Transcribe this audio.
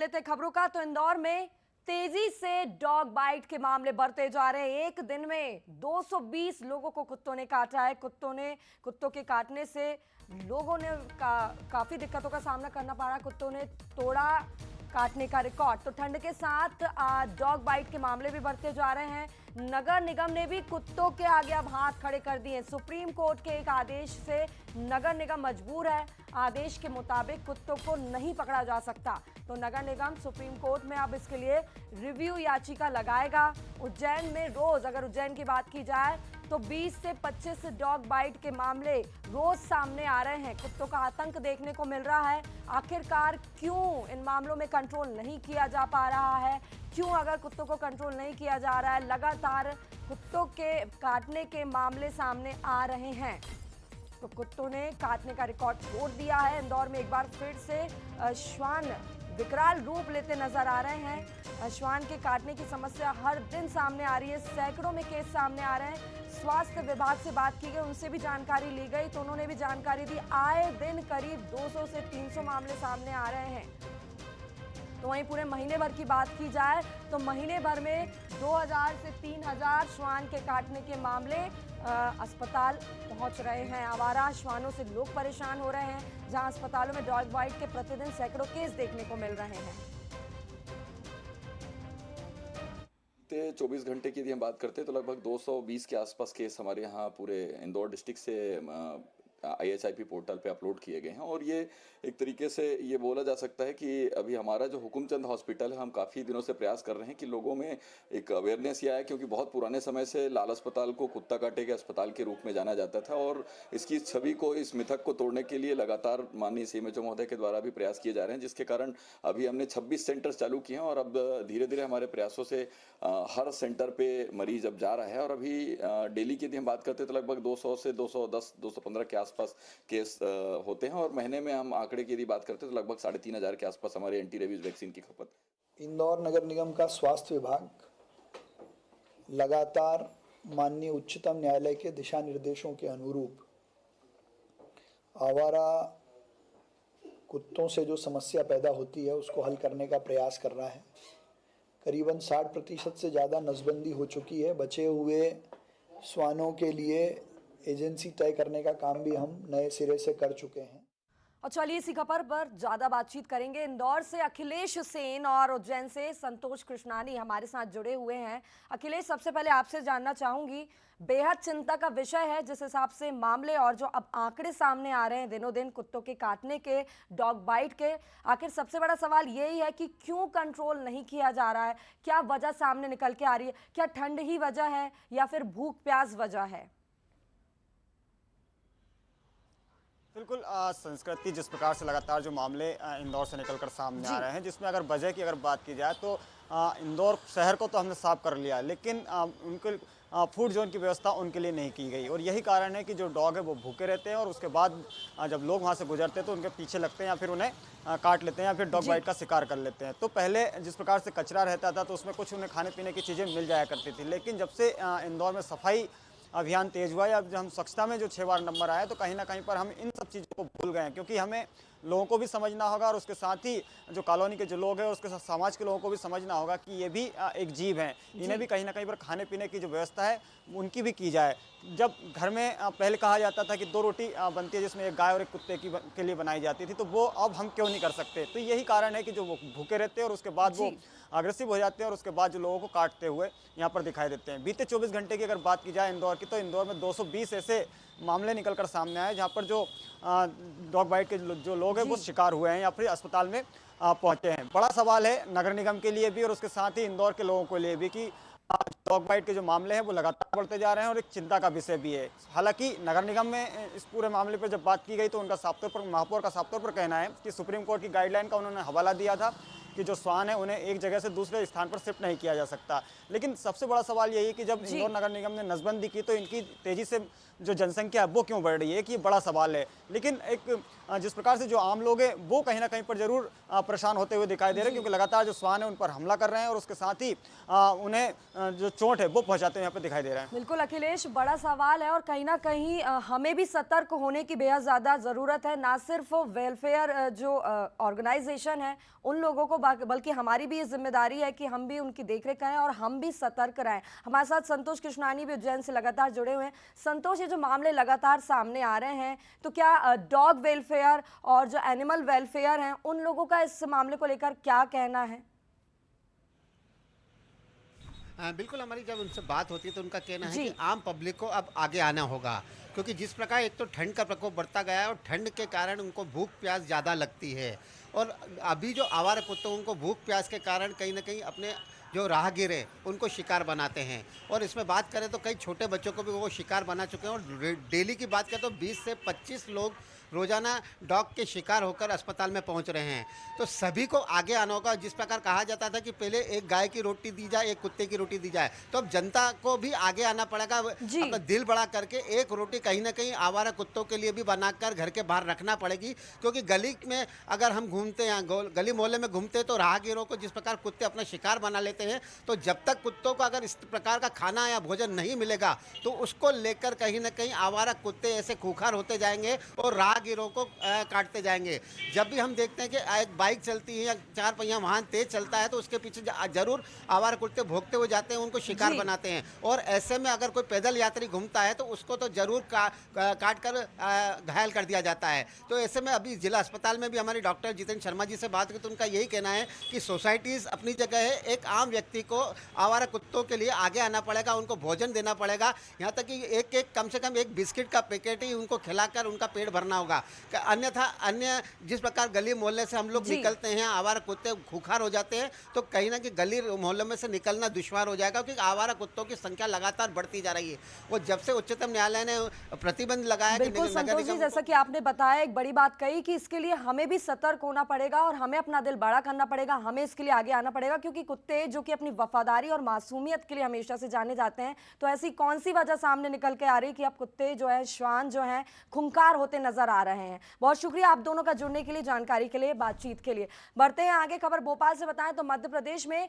लेते खबरों का तो इंदौर में तेजी से डॉग बाइट के मामले बढ़ते जा रहे हैं। एक दिन में 220 लोगों को कुत्तों ने काटा है। कुत्तों के काटने से लोगों ने काफी दिक्कतों का सामना करना पड़ा। कुत्तों ने तोड़ा काटने का रिकॉर्ड। तो ठंड के साथ डॉग बाइट के मामले भी बढ़ते जा रहे हैं। नगर निगम ने भी कुत्तों के आगे अब हाथ खड़े कर दिए। सुप्रीम कोर्ट के एक आदेश से नगर निगम मजबूर है। आदेश के मुताबिक कुत्तों को नहीं पकड़ा जा सकता, तो नगर निगम सुप्रीम कोर्ट में अब इसके लिए रिव्यू याचिका लगाएगा। उज्जैन में रोज, अगर उज्जैन की बात की जाए तो 20 से 25 डॉग बाइट के मामले रोज सामने आ रहे हैं। कुत्तों का आतंक देखने को मिल रहा है। आखिरकार क्यों इन मामलों में कंट्रोल नहीं किया जा पा रहा है? क्यों अगर कुत्तों को कंट्रोल नहीं किया जा रहा है, लगातार कुत्तों के काटने के मामले सामने आ रहे हैं? तो कुत्तों ने काटने का रिकॉर्ड तोड़ दिया है। इंदौर में एक बार फिर से श्वान विकराल रूप लेते नजर आ रहे हैं। श्वान के काटने की समस्या हर दिन सामने आ रही है। सैकड़ों में केस सामने आ रहे हैं। स्वास्थ्य विभाग से बात की गई, उनसे भी जानकारी ली गई, तो उन्होंने भी जानकारी दी। आए दिन करीब 200 से 300 मामले सामने आ रहे हैं। तो वहीं पूरे महीने भर की बात की जाए तो महीने भर में 2000 से 3000 श्वान के काटने के मामले अस्पताल पहुंच रहे हैं। आवारा श्वानों से लोग परेशान हो रहे हैं, जहां अस्पतालों में डॉग बाइट के प्रतिदिन सैकड़ों केस देखने को मिल रहे हैं। 24 घंटे की यदि हम बात करते हैं तो लगभग 220 के आसपास केस हमारे यहाँ पूरे इंदौर डिस्ट्रिक्ट से IHIP पोर्टल पे अपलोड किए गए हैं। और ये एक तरीके से ये बोला जा सकता है कि अभी हमारा जो हुकुमचंद हॉस्पिटल है, हम काफ़ी दिनों से प्रयास कर रहे हैं कि लोगों में एक अवेयरनेस ये आए, क्योंकि बहुत पुराने समय से लाल अस्पताल को कुत्ता काटे के अस्पताल के रूप में जाना जाता था। और इसकी छवि को, इस मिथक को तोड़ने के लिए लगातार माननीय CMHO महोदय के द्वारा भी प्रयास किए जा रहे हैं, जिसके कारण अभी हमने 26 सेंटर्स चालू किए हैं। और अब धीरे धीरे हमारे प्रयासों से हर सेंटर पे मरीज अब जा रहा है। और अभी डेली की यदि हम बात करते हैं तो लगभग 200 से 210, 215 के आसपास केस होते हैं। और महीने में हम आंकड़े की यदि बात करते हैं तो लगभग 3500 के आसपास हमारे एंटी रेबीज वैक्सीन की खपत। इंदौर नगर निगम का स्वास्थ्य विभाग लगातार माननीय उच्चतम न्यायालय के दिशा निर्देशों के अनुरूप आवारा कुत्तों से जो समस्या पैदा होती है उसको हल करने का प्रयास कर रहा है। करीबन 60% से ज़्यादा नसबंदी हो चुकी है। बचे हुए श्वानों के लिए एजेंसी तय करने का काम भी हम नए सिरे से कर चुके हैं। और चलिए इसी खबर पर ज्यादा बातचीत करेंगे। इंदौर से अखिलेश सेन और उज्जैन से संतोष कृष्णानी हमारे साथ जुड़े हुए हैं। अखिलेश, सबसे पहले आपसे जानना चाहूंगी, बेहद चिंता का विषय है जिस हिसाब से मामले और जो अब आंकड़े सामने आ रहे हैं दिनों दिन कुत्तों के काटने के, डॉग बाइट के। आखिर सबसे बड़ा सवाल यही है कि क्यों कंट्रोल नहीं किया जा रहा है? क्या वजह सामने निकल के आ रही है? क्या ठंड ही वजह है या फिर भूख प्यास वजह है? बिल्कुल, संस्कृति जिस प्रकार से लगातार जो मामले इंदौर से निकलकर सामने आ रहे हैं, जिसमें अगर वजह की अगर बात की जाए तो इंदौर शहर को तो हमने साफ कर लिया, लेकिन उनके फूड जोन की व्यवस्था उनके लिए नहीं की गई। और यही कारण है कि जो डॉग है वो भूखे रहते हैं और उसके बाद जब लोग वहाँ से गुजरते हैं तो उनके पीछे लगते हैं या फिर उन्हें काट लेते हैं या फिर डॉग बाइट का शिकार कर लेते हैं। तो पहले जिस प्रकार से कचरा रहता था तो उसमें कुछ उन्हें खाने पीने की चीज़ें मिल जाया करती थी, लेकिन जब से इंदौर में सफाई अभियान तेज हुआ या जब हम स्वच्छता में जो 6 बार नंबर आया तो कहीं ना कहीं पर हम इन सब चीज़ों को भूल गए हैं, क्योंकि हमें लोगों को भी समझना होगा और उसके साथ ही जो कॉलोनी के जो लोग हैं उसके साथ समाज के लोगों को भी समझना होगा कि ये भी एक जीव हैं, इन्हें भी कहीं ना कहीं पर खाने पीने की जो व्यवस्था है उनकी भी की जाए। जब घर में पहले कहा जाता था कि 2 रोटी बनती है जिसमें एक गाय और एक कुत्ते के लिए बनाई जाती थी, तो वो अब हम क्यों नहीं कर सकते? तो यही कारण है कि जो वो भूखे रहते हैं और उसके बाद वो अग्रेसिव हो जाते हैं और उसके बाद जो लोगों को काटते हुए यहाँ पर दिखाई देते हैं। बीते 24 घंटे की अगर बात की जाए इंदौर की, तो इंदौर में 220 ऐसे मामले निकल कर सामने आए जहाँ पर जो डॉग बाइट के जो लोग हैं वो शिकार हुए हैं या फिर अस्पताल में पहुँचे हैं। बड़ा सवाल है नगर निगम के लिए भी और उसके साथ ही इंदौर के लोगों के लिए भी कि डॉग बाइट के जो मामले हैं वो लगातार बढ़ते जा रहे हैं और एक चिंता का विषय भी है। हालांकि नगर निगम में इस पूरे मामले पर जब बात की गई तो उनका साफ तौर पर, महापौर का साफ तौर पर कहना है कि सुप्रीम कोर्ट की गाइडलाइन का उन्होंने हवाला दिया था कि जो श्वान है उन्हें एक जगह से दूसरे स्थान पर शिफ्ट नहीं किया जा सकता। लेकिन सबसे बड़ा सवाल यही है कि जब इंदौर नगर निगम ने नसबंदी की तो इनकी तेजी से जो जनसंख्या है वो क्यों बढ़ रही है, कि ये बड़ा सवाल है। लेकिन एक जिस प्रकार से जो आम लोग हैं वो कहीं ना कहीं पर जरूर परेशान होते हुए दिखाई दे रहे हैं, क्योंकि लगातार जो श्वान है उन पर हमला कर रहे हैं और उसके साथ ही उन्हें जो चोट है वो पहुंचाते हुए यहाँ पर दिखाई दे रहे हैं। बिल्कुल अखिलेश, बड़ा सवाल है और कहीं ना कहीं हमें भी सतर्क होने की बेहद ज़्यादा ज़रूरत है। ना सिर्फ वेलफेयर जो ऑर्गेनाइजेशन है उन लोगों को बल्कि हमारी भी ये जिम्मेदारी है कि हम भी उनकी देखरेख करें और हम भी सतर्क रहें। हमारे साथ संतोष कृष्णानी भी उज्जैन से लगातार जुड़े हुए हैं। संतोष, ये जो मामले लगातार सामने आ रहे हैं, तो क्या डॉग वेलफेयर और जो एनिमल वेलफेयर हैं उन लोगों का इस मामले को लेकर क्या कहना है? बिल्कुल, हमारी जब उनसे बात होती है तो उनका कहना है जी। कि आम पब्लिक को अब आगे आना होगा, क्योंकि जिस प्रकार एक तो ठंड का प्रकोप बढ़ता गया है और ठंड के कारण उनको भूख प्यास ज़्यादा लगती है, और अभी जो आवारा कुत्ते उनको भूख प्यास के कारण कहीं ना कहीं अपने जो राहगीर हैं उनको शिकार बनाते हैं। और इसमें बात करें तो कई छोटे बच्चों को भी वो शिकार बना चुके हैं, और डेली की बात करें तो 20 से 25 लोग रोजाना डॉग के शिकार होकर अस्पताल में पहुंच रहे हैं। तो सभी को आगे आना होगा। जिस प्रकार कहा जाता था कि पहले एक गाय की रोटी दी जाए, एक कुत्ते की रोटी दी जाए, तो अब जनता को भी आगे आना पड़ेगा, जी। अपना दिल बड़ा करके एक रोटी कहीं ना कहीं आवारा कुत्तों के लिए भी बनाकर घर के बाहर रखना पड़ेगी। क्योंकि गली में अगर हम घूमते हैं, गली मोहल्ले में घूमते हैं, तो राहगीरों को जिस प्रकार कुत्ते अपना शिकार बना लेते हैं, तो जब तक कुत्तों को अगर इस प्रकार का खाना या भोजन नहीं मिलेगा तो उसको लेकर कहीं ना कहीं आवारा कुत्ते ऐसे खूंखार होते जाएंगे और राहगीरों को काटते जाएंगे। जब भी हम देखते हैं कि एक बाइक चलती है या 4 पहिया वाहन तेज चलता है, तो उसके पीछे जरूर आवारा कुत्ते भोगते हुए जाते हैं, उनको शिकार जी। बनाते हैं। और ऐसे में अगर कोई पैदल यात्री घूमता है तो उसको तो जरूर काट कर घायल कर दिया जाता है। तो ऐसे में अभी जिला अस्पताल में भी हमारे डॉक्टर जितेंद्र शर्मा जी से बात की तो उनका यही कहना है कि सोसाइटीज अपनी जगह है, एक आम व्यक्ति को आवारा कुत्तों के लिए आगे आना पड़ेगा, उनको भोजन देना पड़ेगा। यहाँ तक कि एक कम से कम एक बिस्किट का पैकेट ही उनको खिलाकर उनका पेट भरना होगा। अन्यथा अन्य जिस प्रकार गली मोहल्ले से हम लोग जी। निकलते हैं, आवारा कुत्ते खूंखार हो जाते हैं, तो कहीं ना कहीं गली मोहल्ले में से निकलना दुश्वार हो जाएगा, क्योंकि आवारा कुत्तों की संख्या लगातार बढ़ती जा रही है। वो जब से उच्चतम न्यायालय ने प्रतिबंध लगाया कि बिल्कुल नगर संतोष जी, निगम को- जैसा कि आपने बताया, एक बड़ी बात कही कि इसके लिए हमें भी सतर्क होना पड़ेगा और हमें अपना दिल बड़ा करना पड़ेगा, हमें इसके लिए आगे आना पड़ेगा, क्योंकि कुत्ते जो कि अपनी वफादारी और मासूमियत के लिए हमेशा से जाने जाते हैं, तो ऐसी कौन सी वजह सामने निकल के आ रही कि अब कुत्ते जो है, श्वान जो हैं, खूंखार होते नजर आ रहे हैं। बहुत शुक्रिया आप दोनों का जुड़ने के लिए, जानकारी के लिए, बातचीत के लिए। बढ़ते हैं आगे। खबर भोपाल से बताएं तो मध्य प्रदेश में